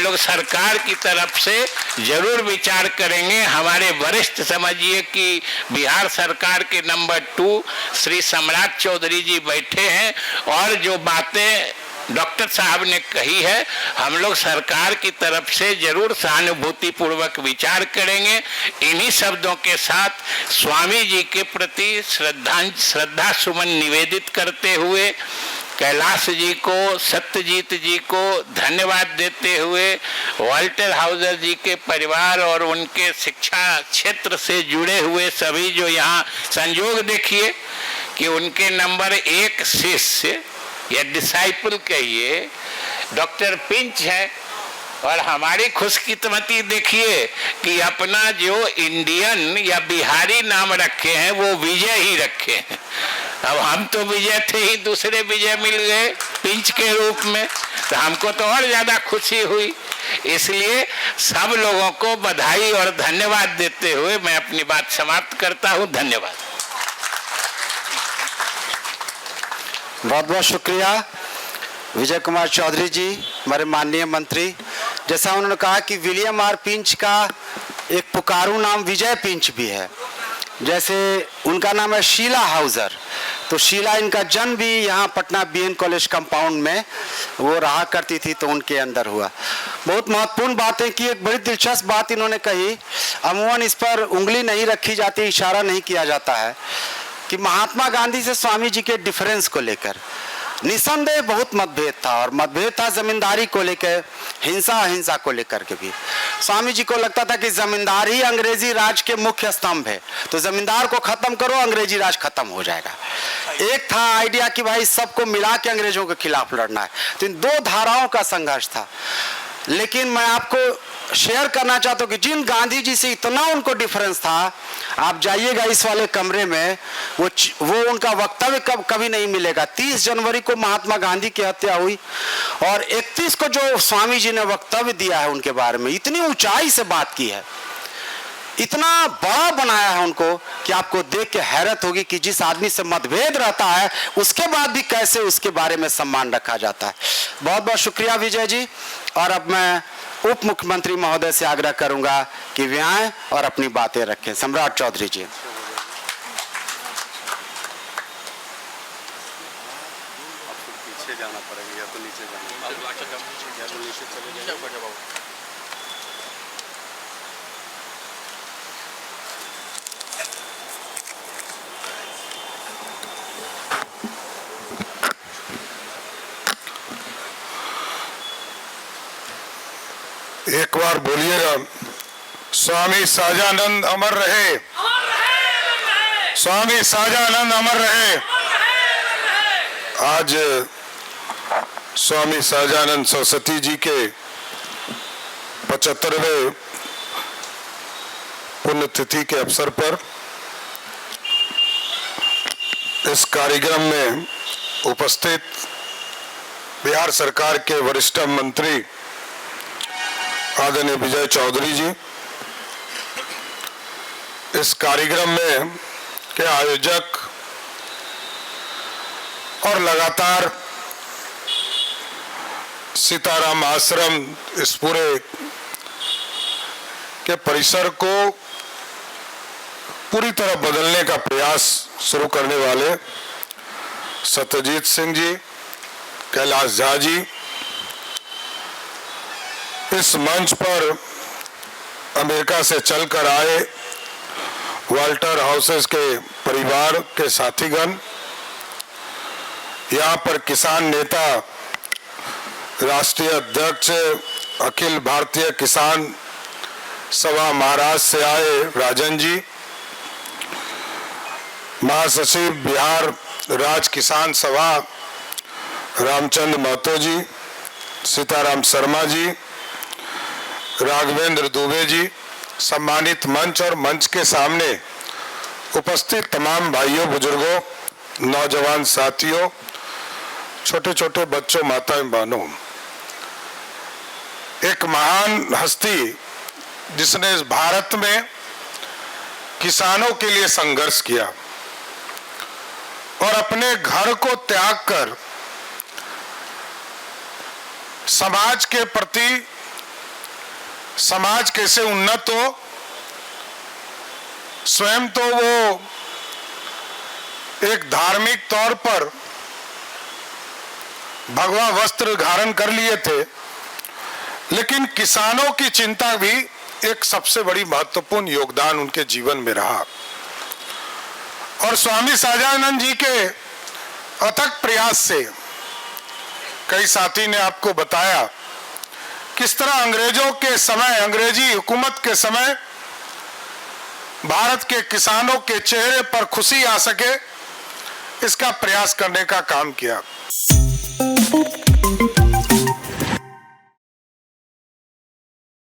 लोग सरकार की तरफ से जरूर विचार करेंगे। हमारे वरिष्ठ समझिए कि बिहार सरकार के नंबर 2 श्री सम्राट चौधरी जी बैठे हैं और जो बातें डॉक्टर साहब ने कही है, हम लोग सरकार की तरफ से जरूर सहानुभूति पूर्वक विचार करेंगे। इन्हीं शब्दों के साथ स्वामी जी के प्रति श्रद्धा सुमन निवेदित करते हुए कैलाश जी को, सत्यजीत जी को धन्यवाद देते हुए वाल्टर हाउजर जी के परिवार और उनके शिक्षा क्षेत्र से जुड़े हुए सभी जो यहाँ संयोग देखिए कि उनके नंबर 1 शिष्य या डिसाइपल कहिए डॉक्टर पिंच है, और हमारी खुशकिस्मती देखिए कि अपना जो इंडियन या बिहारी नाम रखे हैं वो विजय ही रखे हैं। अब हम तो विजय थे ही, दूसरे विजय मिल गए पिंच के रूप में, तो हमको तो और ज्यादा खुशी हुई। इसलिए सब लोगों को बधाई और धन्यवाद देते हुए मैं अपनी बात समाप्त करता हूँ। धन्यवाद। बहुत बहुत शुक्रिया विजय कुमार चौधरी जी, हमारे माननीय मंत्री। जैसा उन्होंने कहा कि विलियम आर पिंच का एक पुकारू नाम विजय पिंच भी है, जैसे उनका नाम है शीला हाउजर, तो शीला इनका जन्म भी यहाँ पटना बीएन कॉलेज कंपाउंड में वो रहा करती थी, तो उनके अंदर हुआ। बहुत महत्वपूर्ण बातें की। एक बड़ी दिलचस्प बात इन्होंने कही, अमूमन इस पर उंगली नहीं रखी जाती, इशारा नहीं किया जाता है कि महात्मा गांधी से स्वामी जी के डिफरेंस को लेकर निसंदेह बहुत मतभेद था, और मतभेद था जमींदारी को लेकर, हिंसा अहिंसा को लेकर के भी। स्वामी जी को लगता था कि जमींदार ही अंग्रेजी राज के मुख्य स्तंभ है, तो जमींदार को खत्म करो, अंग्रेजी राज खत्म हो जाएगा। एक था आइडिया कि भाई सबको मिला के अंग्रेजों के खिलाफ लड़ना है, तो इन दो धाराओं का संघर्ष था। लेकिन मैं आपको शेयर करना चाहता हूँ कि जिन गांधी जी से इतना उनको डिफरेंस था, आप जाइएगा इस वाले कमरे में, वो उनका वक्तव्य कभी नहीं मिलेगा। 30 जनवरी को महात्मा गांधी की हत्या हुई और 31 को जो स्वामी जी ने वक्तव्य दिया है उनके बारे में, इतनी ऊंचाई से बात की है, इतना बड़ा बनाया है उनको कि आपको देख के हैरत होगी कि जिस आदमी से मतभेद रहता है उसके बाद भी कैसे उसके बारे में सम्मान रखा जाता है। बहुत बहुत शुक्रिया विजय जी। और अब मैं उप मुख्यमंत्री महोदय से आग्रह करूंगा कि वे आएं और अपनी बातें रखें। सम्राट चौधरी जी। पीछे जाना पड़ेगा या तो नीचे जाना। एक बार बोलिएगा, स्वामी सहजानंद अमर रहे, स्वामी सहजानंद अमर रहे। आज स्वामी सहजानंद सरस्वती जी के 75वें पुण्यतिथि के अवसर पर इस कार्यक्रम में उपस्थित बिहार सरकार के वरिष्ठ मंत्री आदरणीय विजय चौधरी जी, इस कार्यक्रम में के आयोजक और लगातार सीताराम आश्रम इस पूरे के परिसर को पूरी तरह बदलने का प्रयास शुरू करने वाले सत्यजीत सिंह जी, कैलाश झा जी, इस मंच पर अमेरिका से चलकर आए वाल्टर हाउसेस के परिवार के साथीगण, यहाँ पर किसान नेता राष्ट्रीय अध्यक्ष अखिल भारतीय किसान सभा महाराष्ट्र से आए राजन जी, महासचिव बिहार राज्य किसान सभा रामचंद्र महतो जी, सीताराम शर्मा जी, राघवेंद्र दुबे जी, सम्मानित मंच और मंच के सामने उपस्थित तमाम भाइयों बुजुर्गों, नौजवान साथियों, छोटे छोटे बच्चों, माताएं बहनों, एक महान हस्ती जिसने इस भारत में किसानों के लिए संघर्ष किया और अपने घर को त्याग कर समाज के प्रति समाज कैसे उन्नत हो। स्वयं तो वो एक धार्मिक तौर पर भगवा वस्त्र धारण कर लिए थे, लेकिन किसानों की चिंता भी एक सबसे बड़ी महत्वपूर्ण योगदान उनके जीवन में रहा। और स्वामी सहजानंद जी के अथक प्रयास से, कई साथी ने आपको बताया किस तरह अंग्रेजों के समय, अंग्रेजी हुकूमत के समय भारत के किसानों के चेहरे पर खुशी आ सके, इसका प्रयास करने का काम किया।